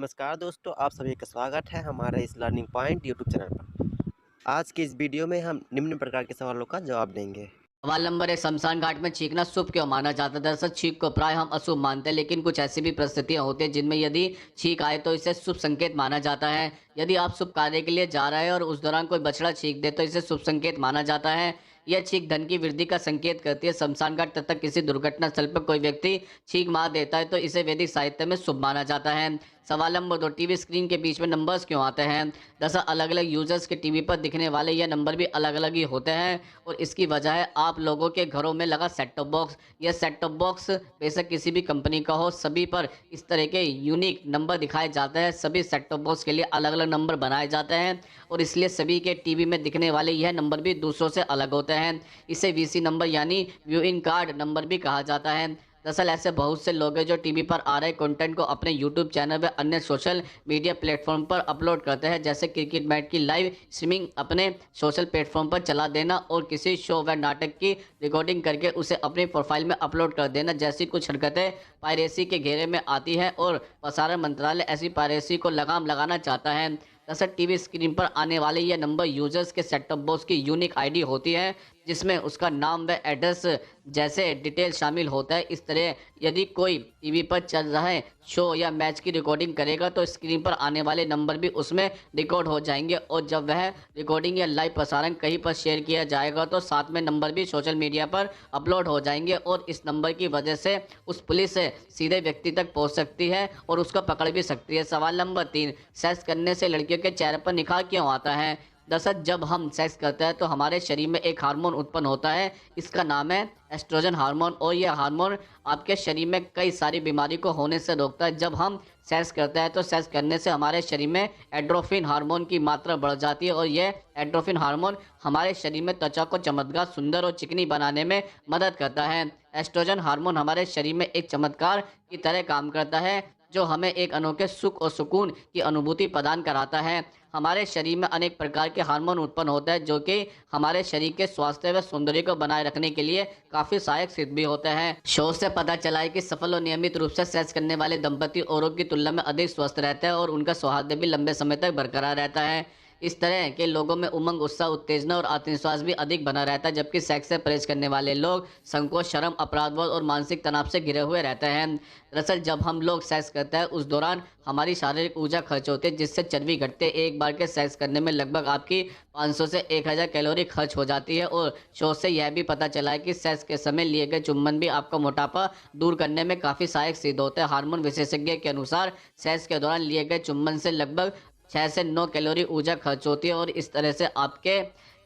नमस्कार दोस्तों, आप सभी का स्वागत है हमारे इस लर्निंग पॉइंट यूट्यूब चैनल पर। आज की इस वीडियो में हम निम्न प्रकार के सवालों का जवाब देंगे। सवाल नंबर 1, शमशान घाट में छींकना शुभ क्यों माना जाता है? दरअसल छींक को प्राय हम अशुभ मानते हैं, लेकिन कुछ ऐसी भी परिस्थितियां होती हैं जिनमें यदि छींक आए तो इसे शुभ संकेत माना जाता है। यदि आप शुभ कार्य के लिए जा रहे हैं और उस दौरान कोई बछड़ा छींक दे तो इसे शुभ संकेत माना जाता है। यह छींक धन की वृद्धि का संकेत करती है। शमशान घाट तथा किसी दुर्घटना स्थल पर कोई व्यक्ति छींक मार देता है तो इसे वैदिक साहित्य में शुभ माना जाता है। सवाल नंबर 2, टीवी स्क्रीन के बीच में नंबर्स क्यों आते हैं? दरअसल अलग अलग यूजर्स के टीवी पर दिखने वाले यह नंबर भी अलग अलग ही होते हैं और इसकी वजह है आप लोगों के घरों में लगा सेट टॉप बॉक्स। यह सेट टॉप बॉक्स बेशक किसी भी कंपनी का हो, सभी पर इस तरह के यूनिक नंबर दिखाए जाते हैं। सभी सेट टॉप बॉक्स के लिए अलग अलग नंबर बनाए जाते हैं और इसलिए सभी के टीवी में दिखने वाले यह नंबर भी दूसरों से अलग होते हैं। इसे वीसी नंबर यानी व्यू इन कार्ड नंबर भी कहा जाता है। दरअसल ऐसे बहुत से लोग हैं जो टीवी पर आ रहे कंटेंट को अपने यूट्यूब चैनल व अन्य सोशल मीडिया प्लेटफॉर्म पर अपलोड करते हैं, जैसे क्रिकेट मैच की लाइव स्ट्रीमिंग अपने सोशल प्लेटफॉर्म पर चला देना और किसी शो व नाटक की रिकॉर्डिंग करके उसे अपनी प्रोफाइल में अपलोड कर देना जैसी कुछ हरकतें पायरेसी के घेरे में आती हैं और प्रसारण मंत्रालय ऐसी पायरेसी को लगाम लगाना चाहता है। दरअसल टीवी स्क्रीन पर आने वाले यह नंबर यूजर्स के सेट टॉप बॉक्स की यूनिक आईडी होती है, जिसमें उसका नाम व एड्रेस जैसे डिटेल शामिल होता है। इस तरह यदि कोई टीवी पर चल रहे शो या मैच की रिकॉर्डिंग करेगा तो स्क्रीन पर आने वाले नंबर भी उसमें रिकॉर्ड हो जाएंगे और जब वह रिकॉर्डिंग या लाइव प्रसारण कहीं पर शेयर किया जाएगा तो साथ में नंबर भी सोशल मीडिया पर अपलोड हो जाएंगे और इस नंबर की वजह से उस पुलिस से सीधे व्यक्ति तक पहुंच सकती है और उसको पकड़ भी सकती है। सवाल नंबर 3, सेक्स करने से लड़कियों के चेहरे पर निखार क्यों आता है? दरअसल जब हम सेक्स करते हैं तो हमारे शरीर में एक हार्मोन उत्पन्न होता है, इसका नाम है एस्ट्रोजन हार्मोन और यह हार्मोन आपके शरीर में कई सारी बीमारी को होने से रोकता है। जब हम सेक्स करते हैं तो सेक्स करने से हमारे शरीर में एंडोर्फिन हार्मोन की मात्रा बढ़ जाती है और यह एंडोर्फिन हार्मोन हमारे शरीर में त्वचा को चमकदार, सुंदर और चिकनी बनाने में मदद करता है। एस्ट्रोजन हार्मोन हमारे शरीर में एक चमत्कार की तरह काम करता है जो हमें एक अनोखे सुख और सुकून की अनुभूति प्रदान कराता है। हमारे शरीर में अनेक प्रकार के हार्मोन उत्पन्न होते हैं जो कि हमारे शरीर के स्वास्थ्य व सौंदर्य को बनाए रखने के लिए काफी सहायक सिद्ध भी होते हैं। शोध से पता चला है कि सफल और नियमित रूप से सेक्स करने वाले दंपति औरों की तुलना में अधिक स्वस्थ रहते हैं और उनका सौहार्द भी लंबे समय तक बरकरार रहता है। इस तरह के लोगों में उमंग, उत्साह, उत्तेजना और आत्मविश्वास भी अधिक बना रहता है, जबकि सेक्स से परहेज करने वाले लोग संकोच, शर्म, अपराधबोध और मानसिक तनाव से घिरे हुए रहते हैं। दरअसल जब हम लोग सेक्स करते हैं उस दौरान हमारी शारीरिक ऊर्जा खर्च होती है, जिससे चर्बी घटते। एक बार के सेक्स करने में लगभग आपकी 500 से 1000 कैलोरी खर्च हो जाती है और शोध से यह भी पता चला है कि सेक्स के समय लिए गए चुम्बन भी आपका मोटापा दूर करने में काफ़ी सहायक सिद्ध होते हैं। हार्मोन विशेषज्ञ के अनुसार सेक्स के दौरान लिए गए चुम्बन से लगभग 6 से 9 कैलोरी ऊर्जा खर्च होती है और इस तरह से आपके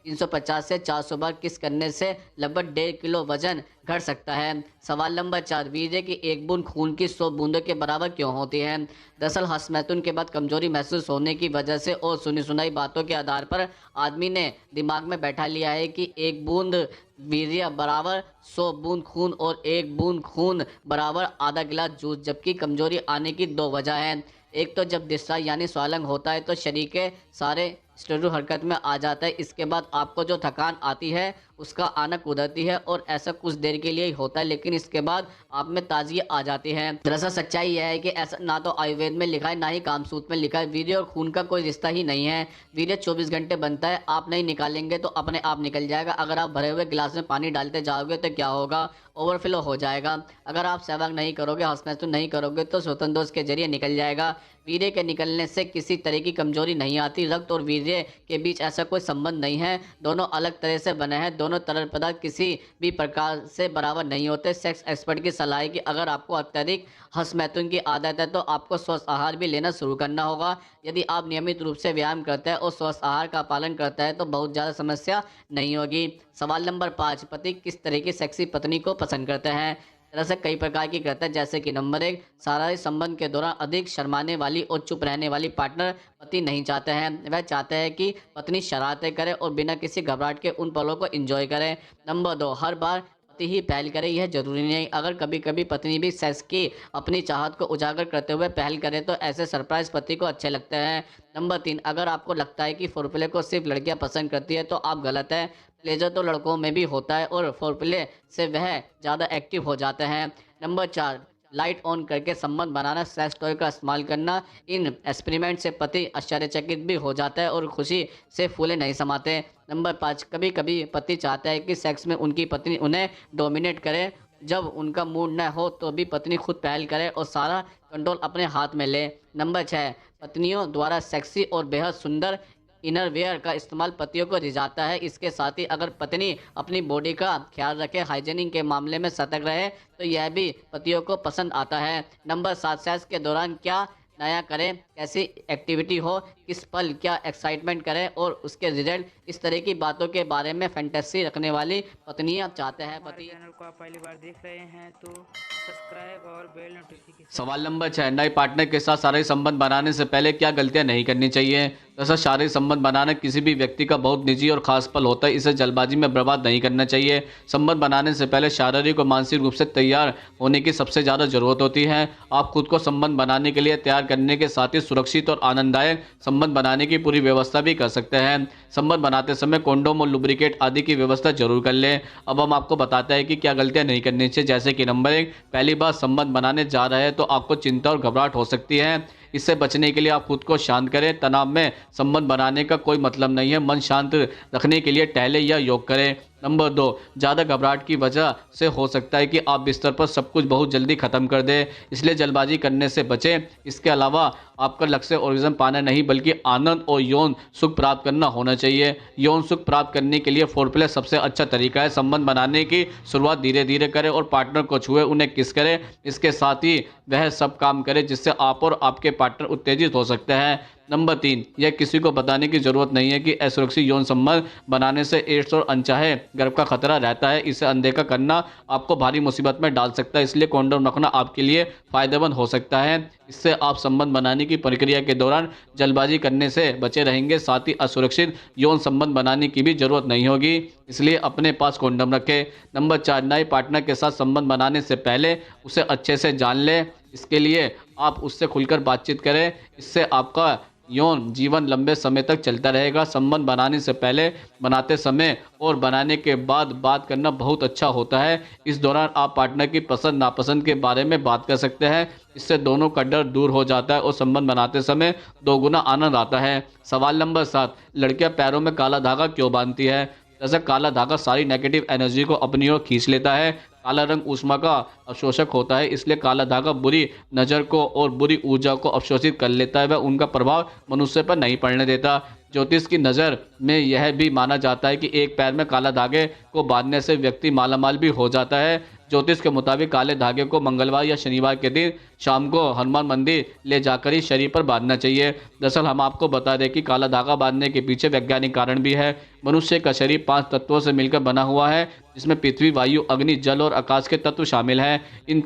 350 से 400 बार किस करने से लगभग 1.5 किलो वजन घट सकता है। सवाल नंबर 4, वीर्य की एक बूंद खून की 100 बूंदों के बराबर क्यों होती है? दरअसल हस्तमैथुन के बाद कमजोरी महसूस होने की वजह से और सुनी सुनाई बातों के आधार पर आदमी ने दिमाग में बैठा लिया है कि एक बूंद वीर्य बराबर 100 बूंद खून और एक बूंद खून बराबर आधा गिलास जूस, जबकि कमजोरी आने की 2 वजह हैं। एक तो जब डिस्चार्ज यानी स्वालंग होता है तो शरीर के सारे स्टेरॉइड हरकत में आ जाता है। इसके बाद आपको जो थकान आती है उसका आना कुदरती है और ऐसा कुछ देर के लिए ही होता है, लेकिन इसके बाद आप में ताजगी आ जाती है। दरअसल सच्चाई यह है कि ऐसा ना तो आयुर्वेद में लिखा है ना ही कामसूत्र में लिखा है। वीर्य और खून का कोई रिश्ता ही नहीं है। वीर्य 24 घंटे बनता है, आप नहीं निकालेंगे तो अपने आप निकल जाएगा। अगर आप भरे हुए गिलास में पानी डालते जाओगे तो क्या होगा? ओवरफ्लो हो जाएगा। अगर आप सहवाग नहीं करोगे, हस्तमैथुन नहीं करोगे तो स्वतंत्र दोष के जरिए निकल जाएगा। वीर्य के निकलने से किसी तरह की कमजोरी नहीं आती। रक्त और वीर्य के बीच ऐसा कोई संबंध नहीं है, दोनों अलग तरह से बने हैं। दोनों तरल पदार्थ किसी भी प्रकार से बराबर नहीं होते। सेक्स एक्सपर्ट की सलाह है कि अगर आपको अत्यधिक हस्तमैथुन की आदत है तो आपको स्वस्थ आहार भी लेना शुरू करना होगा। यदि आप नियमित रूप से व्यायाम करते हैं और स्वस्थ आहार का पालन करते हैं तो बहुत ज़्यादा समस्या नहीं होगी। सवाल नंबर 5, पति किस तरह की सेक्सी पत्नी को पसंद करते हैं? दरअसल कई प्रकार की करता है, जैसे कि नंबर 1, शारीरिक संबंध के दौरान अधिक शर्माने वाली और चुप रहने वाली पार्टनर पति नहीं चाहते हैं। वह चाहते हैं कि पत्नी शरारतें करे और बिना किसी घबराहट के उन पलों को एंजॉय करे। नंबर 2, हर बार पति ही पहल करे यह जरूरी नहीं। अगर कभी कभी पत्नी भी सेक्स की अपनी चाहत को उजागर करते हुए पहल करे तो ऐसे सरप्राइज पति को अच्छे लगते हैं। नंबर 3, अगर आपको लगता है कि फोरप्ले को सिर्फ लड़कियां पसंद करती है तो आप गलत है। प्लेजर तो लड़कों में भी होता है और फोरप्ले से वह ज़्यादा एक्टिव हो जाते हैं। नंबर 4, लाइट ऑन करके संबंध बनाना, सेक्स टॉय का इस्तेमाल करना। इन एक्सपेरिमेंट से पति आश्चर्यचकित भी हो जाता है और खुशी से फूले नहीं समाते। नंबर 5, कभी कभी पति चाहता है कि सेक्स में उनकी पत्नी उन्हें डोमिनेट करे। जब उनका मूड न हो तो भी पत्नी खुद पहल करे और सारा कंट्रोल अपने हाथ में ले। नंबर 6, पत्नियों द्वारा सेक्सी और बेहद सुंदर इनरवेयर का इस्तेमाल पतियों को रिझाता है। इसके साथ ही अगर पत्नी अपनी बॉडी का ख्याल रखे, हाइजीनिक के मामले में सतर्क रहे, तो यह भी पतियों को पसंद आता है। नंबर 7, सेक्स के दौरान क्या नया करें, कैसी एक्टिविटी हो, किस पल क्या एक्साइटमेंट करें और उसके रिजल्ट, इस तरह की बातों के बारे में फैंटेसी रखने वाली पत्नियां चाहते हैं हमारे पति। चैनल को आप पहली बार देख रहे हैं तो सब्सक्राइब और बेल नोटिफिकेशन। सवाल नंबर 6, नए पार्टनर के साथ शारीरिक संबंध बनाने से पहले क्या गलतियां नहीं करनी चाहिए। दरअसल शारीरिक संबंध बनाना किसी भी व्यक्ति का बहुत निजी और खास पल होता है, इसे जल्दबाजी में बर्बाद नहीं करना चाहिए। संबंध बनाने से पहले शारीरिक और मानसिक रूप से तैयार होने की सबसे ज़्यादा जरूरत होती है। आप खुद को संबंध बनाने के लिए तैयार करने के साथ ही सुरक्षित और आनंददायक संबंध बनाने की पूरी व्यवस्था भी कर सकते हैं। संबंध बनाते समय कॉन्डोम और लुब्रिकेट आदि की व्यवस्था जरूर कर लें। अब हम आपको बताते हैं कि क्या गलतियां नहीं करनी चाहिए। जैसे कि नंबर 1, पहली बार संबंध बनाने जा रहे हैं तो आपको चिंता और घबराहट हो सकती है। इससे बचने के लिए आप खुद को शांत करें। तनाव में संबंध बनाने का कोई मतलब नहीं है। मन शांत रखने के लिए टहले या योग करें। नंबर 2, ज़्यादा घबराहट की वजह से हो सकता है कि आप बिस्तर पर सब कुछ बहुत जल्दी खत्म कर दें, इसलिए जल्दबाजी करने से बचें। इसके अलावा आपका लक्ष्य ऑर्गेज्म पाना नहीं बल्कि आनंद और यौन सुख प्राप्त करना होना चाहिए। यौन सुख प्राप्त करने के लिए फोरप्ले सबसे अच्छा तरीका है। संबंध बनाने की शुरुआत धीरे धीरे करें और पार्टनर को छुए, उन्हें किस करें। इसके साथ ही वह सब काम करें जिससे आप और आपके पार्टनर उत्तेजित हो सकते हैं। नंबर 3, यह किसी को बताने की जरूरत नहीं है कि असुरक्षित यौन संबंध बनाने से एड्स और अनचाहे गर्भ का खतरा रहता है। इसे अनदेखा करना आपको भारी मुसीबत में डाल सकता है, इसलिए कॉन्डोम रखना आपके लिए फायदेमंद हो सकता है। इससे आप संबंध बनाने की प्रक्रिया के दौरान जल्दबाजी करने से बचे रहेंगे। साथ ही असुरक्षित यौन संबंध बनाने की भी जरूरत नहीं होगी, इसलिए अपने पास कॉन्डोम रखें। नंबर 4, नए पार्टनर के साथ संबंध बनाने से पहले उसे अच्छे से जान लें। इसके लिए आप उससे खुलकर बातचीत करें, इससे आपका यौन जीवन लंबे समय तक चलता रहेगा। संबंध बनाने से पहले, बनाते समय और बनाने के बाद बात करना बहुत अच्छा होता है। इस दौरान आप पार्टनर की पसंद नापसंद के बारे में बात कर सकते हैं। इससे दोनों का डर दूर हो जाता है और संबंध बनाते समय दोगुना आनंद आता है। सवाल नंबर 7, लड़कियां पैरों में काला धागा क्यों बांधती है। जैसे काला धागा सारी नेगेटिव एनर्जी को अपनी ओर खींच लेता है। काला रंग ऊष्मा का अवशोषक होता है, इसलिए काला धागा बुरी नज़र को और बुरी ऊर्जा को अवशोषित कर लेता है। वह उनका प्रभाव मनुष्य पर नहीं पड़ने देता। ज्योतिष की नज़र में यह भी माना जाता है कि एक पैर में काला धागे को बांधने से व्यक्ति मालामाल भी हो जाता है। ज्योतिष के मुताबिक काले धागे को मंगलवार या शनिवार के दिन शाम को हनुमान मंदिर ले जाकर ही शरीर पर बांधना चाहिए। दरअसल हम आपको बता दें कि काला धागा बांधने के पीछे वैज्ञानिक कारण भी है। मनुष्य का शरीर 5 तत्वों से मिलकर बना हुआ है, जिसमें पृथ्वी, वायु, अग्नि, जल और आकाश के तत्व शामिल हैं। इन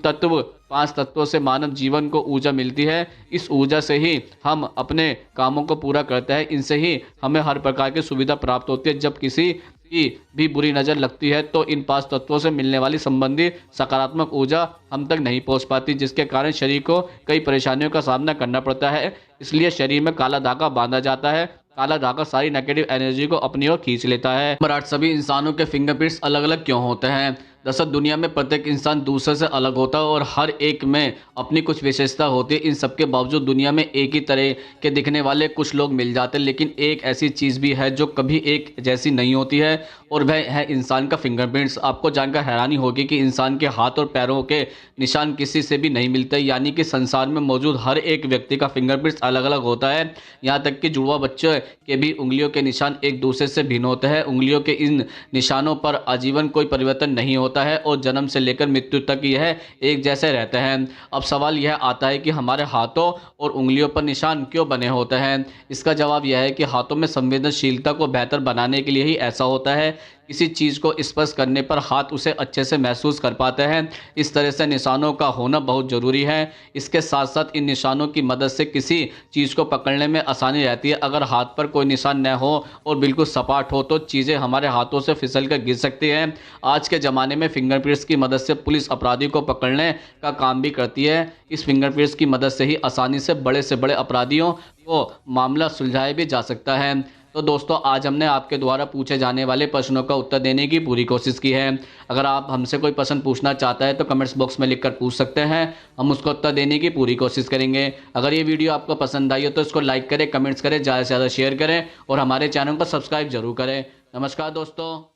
5 तत्वों से मानव जीवन को ऊर्जा मिलती है। इस ऊर्जा से ही हम अपने कामों को पूरा करते हैं। इनसे ही हमें हर प्रकार की सुविधा प्राप्त होती है। जब किसी की भी बुरी नज़र लगती है तो इन 5 तत्वों से मिलने वाली संबंधी सकारात्मक ऊर्जा हम तक नहीं पहुंच पाती, जिसके कारण शरीर को कई परेशानियों का सामना करना पड़ता है। इसलिए शरीर में काला धागा बांधा जाता है। काला धागा सारी नेगेटिव एनर्जी को अपनी ओर खींच लेता है। नंबर 8, सभी इंसानों के फिंगरप्रिंट्स अलग अलग क्यों होते हैं। दरअसल दुनिया में प्रत्येक इंसान दूसरे से अलग होता है और हर एक में अपनी कुछ विशेषता होती है। इन सब के बावजूद दुनिया में एक ही तरह के दिखने वाले कुछ लोग मिल जाते हैं, लेकिन एक ऐसी चीज़ भी है जो कभी एक जैसी नहीं होती है, और वह है इंसान का फिंगरप्रिंट्स। आपको जानकर हैरानी होगी कि इंसान के हाथ और पैरों के निशान किसी से भी नहीं मिलते, यानी कि संसार में मौजूद हर एक व्यक्ति का फिंगरप्रिंट्स अलग अलग होता है। यहाँ तक कि जुड़वा बच्चे के भी उंगलियों के निशान एक दूसरे से भिन्न होते हैं। उंगलियों के इन निशानों पर आजीवन कोई परिवर्तन नहीं होता है और जन्म से लेकर मृत्यु तक यह एक जैसे रहते हैं। अब सवाल यह आता है कि हमारे हाथों और उंगलियों पर निशान क्यों बने होते हैं। इसका जवाब यह है कि हाथों में संवेदनशीलता को बेहतर बनाने के लिए ही ऐसा होता है। किसी चीज़ को स्पर्श करने पर हाथ उसे अच्छे से महसूस कर पाते हैं। इस तरह से निशानों का होना बहुत ज़रूरी है। इसके साथ साथ इन निशानों की मदद से किसी चीज़ को पकड़ने में आसानी रहती है। अगर हाथ पर कोई निशान न हो और बिल्कुल सपाट हो तो चीज़ें हमारे हाथों से फिसल कर गिर सकती हैं। आज के ज़माने में फिंगरप्रिंट्स की मदद से पुलिस अपराधी को पकड़ने का काम भी करती है। इस फिंगरप्रिंट्स की मदद से ही आसानी से बड़े अपराधियों को मामला सुलझाया भी जा सकता है। तो दोस्तों आज हमने आपके द्वारा पूछे जाने वाले प्रश्नों का उत्तर देने की पूरी कोशिश की है। अगर आप हमसे कोई प्रश्न पूछना चाहता है तो कमेंट्स बॉक्स में लिखकर पूछ सकते हैं, हम उसको उत्तर देने की पूरी कोशिश करेंगे। अगर ये वीडियो आपको पसंद आई हो तो इसको लाइक करें, कमेंट्स करें, ज़्यादा से ज़्यादा शेयर करें और हमारे चैनल को सब्सक्राइब जरूर करें। नमस्कार दोस्तों।